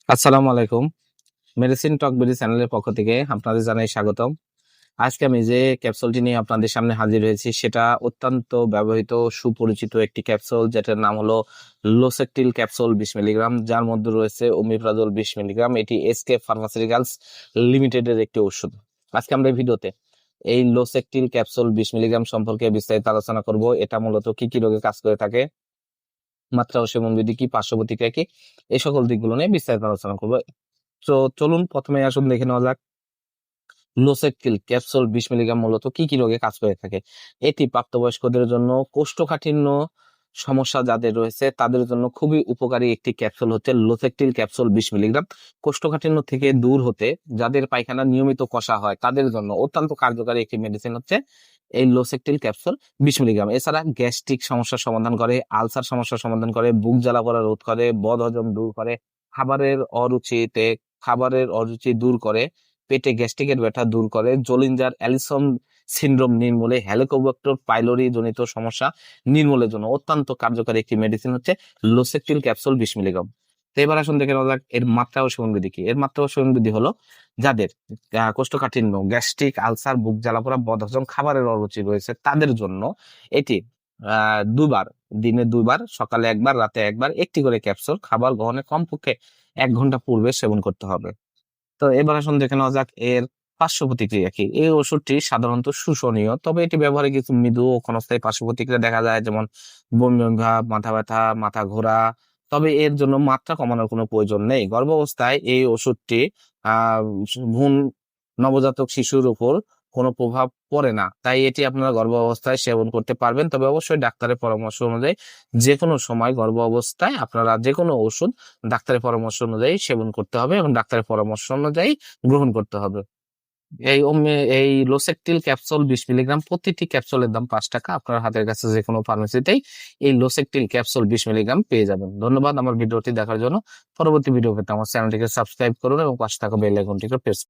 আসসালামু আলাইকুম। মেডিসিন টক বিডি চ্যানেলের পক্ষ থেকে আপনাদের জানাই স্বাগতম। আজকে আমি যে ক্যাপসুলটি নিয়ে আপনাদের সামনে হাজির হয়েছি সেটা অত্যন্ত ব্যবহৃত সুপরিচিত একটি ক্যাপসুল, যেটার নাম হলো লোসেকটিল ক্যাপসুল 20 মিলিগ্রাম, যার মধ্যে রয়েছে ওমিপ্রাজল 20 মিলিগ্রাম। এটি এসকে ফার্মাসিউটিক্যালস লিমিটেডের একটি ওষুধ। আজকে আমরা এই ভিডিওতে এই লোসেকটিল ক্যাপসুল 20 মিলিগ্রাম সম্পর্কে বিস্তারিত আলোচনা করব। এটা মূলত কি কি রোগে কাজ করে থাকে, মাত্রা ও সেবন বিধি কি, পার্শ্ব প্রতিক্রিয়া কি, এই সকল দিকগুলো নিয়ে বিস্তারিত আলোচনা করবো। তো চলুন প্রথমে আসুন দেখে নেওয়া যাক লোসেকটিল ক্যাপসুল 20 মিলিগ্রাম মূলত কি কি রোগে কাজ করে থাকে। এটি প্রাপ্তবয়স্কদের জন্য কোষ্ঠকাঠিন্য সমস্যা যাদের রয়েছে তাদের জন্য খুবই উপকারী একটি ক্যাপসুল হচ্ছে লোসেকটিল ক্যাপসুল 20 মিলিগ্রাম। কোষ্ঠকাঠিন্য থেকে দূর হতে, যাদের পায়খানা নিয়মিত কষা হয় তাদের জন্য অত্যন্ত কার্যকারী একটি মেডিসিন হচ্ছে এই লোসেকটিল ক্যাপসুল 20 মিলিগ্রাম। এছাড়া গ্যাস্ট্রিক সমস্যার সমাধান করে, আলসার সমস্যার সমাধান করে, বুক জ্বালা করা রোধ করে, বদহজম দূর করে, খাবারের অরুচি দূর করে, পেটে গ্যাস্ট্রিকের ব্যথা দূর করে, জোলিঞ্জার অ্যালিসন সিনড্রোম নির্মূলে, হেলিকোব্যাক্টর পাইলোরি জনিত সমস্যা নির্মূলের জন্য অত্যন্ত কার্যকরী একটি মেডিসিন হচ্ছে লোসেকটিল ক্যাপসুল 20 মিলিগ্রাম। তো এবার আসুন দেখে নেওয়া যাক এর মাত্রা ও সেবন বিধি কি। এর মাত্রা ও সেবন বিধি হলো, যাদের কোষ্ঠকাঠিন্য, গ্যাস্ট্রিক, আলসার, বুক জ্বালাপোড়া, বদহজম, খাবারের অরুচি রয়েছে তাদের জন্য এটি দুবার, দিনে দুবার, সকালে একবার, রাতে একবার, একটি করে ক্যাপসুল খাবার গ্রহণের কমপক্ষে 1 ঘন্টা পূর্বে সেবন করতে হবে। তো এবার আসুন দেখে নেওয়া যাক এর পার্শ্ব প্রতিক্রিয়া কি। এই ওষুধটি সাধারণত শোষণীয়, তবে এটি ব্যবহারে কিছু মৃদু ও ক্ষণস্থায়ী পার্শ্ব প্রতিক্রিয়া দেখা যায়, যেমন বমি বমি ভাব, মাথা ব্যথা, মাথা ঘোরা। তবে এর জন্য মাত্রা কমানোর কোনো প্রয়োজন নেই। গর্ভাবস্থায় এই ওষুধটি আহ ভ্রূণ নবজাতক শিশুর উপর কোনো প্রভাব পড়ে না, তাই এটি আপনারা গর্ভ অবস্থায় সেবন করতে পারবেন। তবে অবশ্যই ডাক্তারের পরামর্শ অনুযায়ী যে কোনো সময় গর্ভ অবস্থায় আপনারা যে কোনো ওষুধ ডাক্তারের পরামর্শ অনুযায়ী সেবন করতে হবে এবং ডাক্তারের পরামর্শ অনুযায়ী গ্রহণ করতে হবে। এই লোসেকটিল ক্যাপসুল 20 মিলিগ্রাম, প্রতিটি ক্যাপসুলের দাম 5 টাকা। আপনার হাতের কাছে যে কোনো ফার্মেসিতেই এই লোসেকটিল ক্যাপসুল 20 মিলিগ্রাম পেয়ে যাবেন। ধন্যবাদ আমার ভিডিওটি দেখার জন্য। পরবর্তী ভিডিও পেতে আমার চ্যানেলটিকে সাবস্ক্রাইব করুন এবং পাশে থাকা বেল আইকনটিকে প্রেস